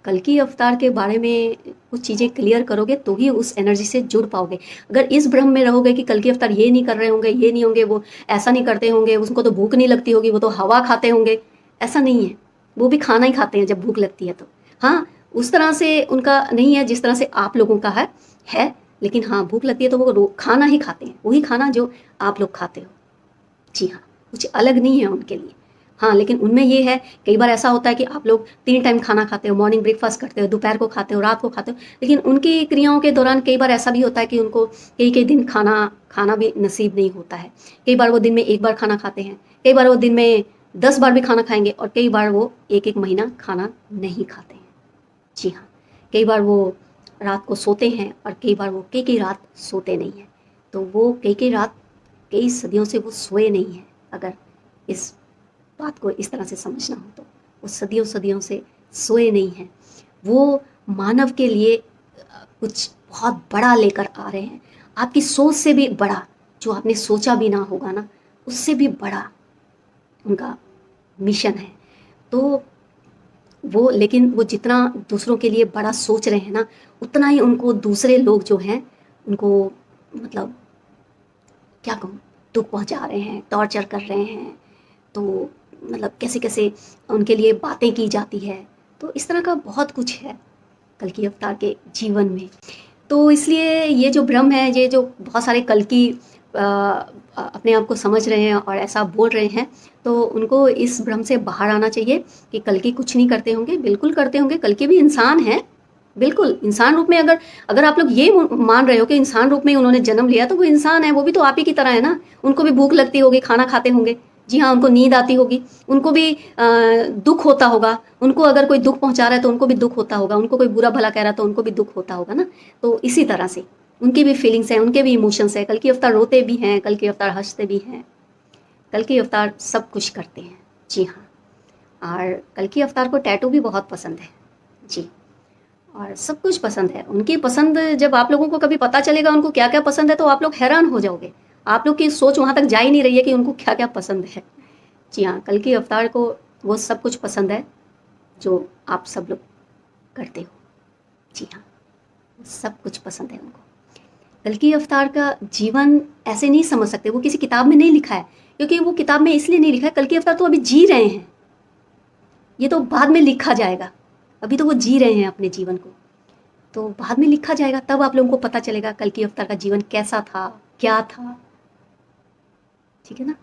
कल्कि अवतार के बारे में कुछ चीज़ें क्लियर करोगे तो ही उस एनर्जी से जुड़ पाओगे। अगर इस भ्रम में रहोगे कि कल्कि अवतार ये नहीं कर रहे होंगे, ये नहीं होंगे, वो ऐसा नहीं करते होंगे, उसको तो भूख नहीं लगती होगी, वो तो हवा खाते होंगे, ऐसा नहीं है। वो भी खाना ही खाते हैं जब भूख लगती है तो। हाँ, उस तरह से उनका नहीं है जिस तरह से आप लोगों का है, लेकिन हाँ, भूख लगती है तो वो खाना ही खाते हैं, वही खाना जो आप लोग खाते हो। जी हाँ, कुछ अलग नहीं है उनके लिए। हाँ, लेकिन उनमें ये है, कई बार ऐसा होता है कि आप लोग 3 टाइम खाना खाते हो, मॉर्निंग ब्रेकफास्ट करते हो, दोपहर को खाते हो, रात को खाते हो, लेकिन उनकी क्रियाओं के दौरान कई बार ऐसा भी होता है कि उनको कई-कई दिन खाना भी नसीब नहीं होता है। कई बार वो दिन में 1 बार खाना खाते हैं, कई बार वो दिन में 10 बार भी खाना खाएँगे और कई बार वो 1-1 महीना खाना नहीं खाते हैं। जी हाँ, कई बार वो रात को सोते हैं और कई बार वो कई-कई रात सोते नहीं हैं। तो वो कई-कई रात, कई सदियों से वो सोए नहीं हैं, अगर इस बात को इस तरह से समझना हो तो। वो सदियों-सदियों से सोए नहीं हैं। वो मानव के लिए कुछ बहुत बड़ा लेकर आ रहे हैं। आपकी सोच से भी बड़ा, जो आपने सोचा भी ना होगा ना, उससे भी बड़ा उनका मिशन है। तो वो, लेकिन वो जितना दूसरों के लिए बड़ा सोच रहे हैं ना, उतना ही उनको दूसरे लोग जो हैं, उनको मतलब क्या कहूँ, दुःख पहुँचा रहे हैं, टॉर्चर कर रहे हैं। तो मतलब कैसे-कैसे उनके लिए बातें की जाती है। तो इस तरह का बहुत कुछ है कल्कि अवतार के जीवन में। तो इसलिए ये जो भ्रम है, ये जो बहुत सारे कल्कि अपने आप को समझ रहे हैं और ऐसा बोल रहे हैं, तो उनको इस भ्रम से बाहर आना चाहिए कि कल्कि कुछ नहीं करते होंगे, बिल्कुल करते होंगे, कल्कि भी इंसान हैं। बिल्कुल, इंसान रूप में अगर अगर आप लोग ये मान रहे हो कि इंसान रूप में उन्होंने जन्म लिया, तो वो इंसान है, वो भी तो आप ही की तरह है ना। उनको भी भूख लगती होगी, खाना खाते होंगे। जी हाँ, उनको नींद आती होगी, उनको भी दुःख होता होगा, उनको अगर कोई दुःख पहुँचा रहा है तो उनको भी दुःख होता होगा, उनको कोई बुरा-भला कह रहा है तो उनको भी दुःख होता होगा ना। तो इसी तरह से उनकी भी फीलिंग्स हैं, उनके भी इमोशंस हैं। कल्कि अवतार रोते भी हैं, कल्कि अवतार हँसते भी हैं, कल्कि अवतार सब कुछ करते हैं। जी हाँ, और कल्कि अवतार को टैटू भी बहुत पसंद है। जी, और सब कुछ पसंद है। उनकी पसंद जब आप लोगों को कभी पता चलेगा उनको क्या-क्या पसंद है, तो आप लोग हैरान हो जाओगे। आप लोग की सोच वहाँ तक जा ही नहीं रही है कि उनको क्या-क्या पसंद है। जी हाँ, कल्कि अवतार को वो सब कुछ पसंद है जो आप सब लोग करते हो। जी हाँ, सब कुछ पसंद है उनको। कल्कि अवतार का जीवन ऐसे नहीं समझ सकते, वो किसी किताब में नहीं लिखा है, क्योंकि वो किताब में इसलिए नहीं लिखा है, कल्कि अवतार तो अभी जी रहे हैं। ये तो बाद में लिखा जाएगा, अभी तो वो जी रहे हैं अपने जीवन को। तो बाद में लिखा जाएगा, तब आप लोगों को पता चलेगा कल्कि अवतार का जीवन कैसा था, क्या था। ठीक है ना?